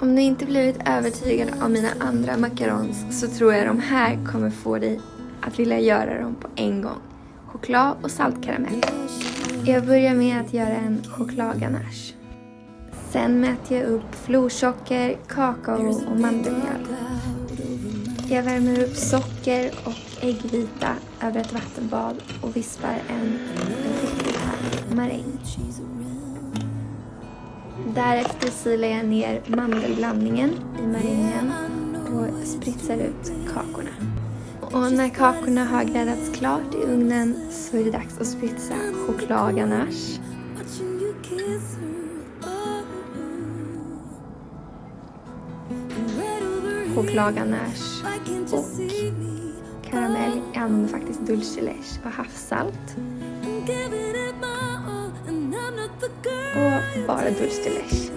Om du inte blivit övertygad av mina andra macarons så tror jag de här kommer få dig att vilja göra dem på en gång. Choklad och saltkaramell. Jag börjar med att göra en chokladganache. Sen mäter jag upp florsocker, kakao och mandelmjöl. Jag värmer upp socker och äggvita över ett vattenbad och vispar en riktigt härlig maräng. Därefter silar jag ner mandelblandningen i marängen och spritsar ut kakorna. Och när kakorna har gräddats klart i ugnen så är det dags att spritsa chokladganache. Chokladganache och karamell. Jag använder faktiskt dulce leche och havssalt. Och bara dulce leche.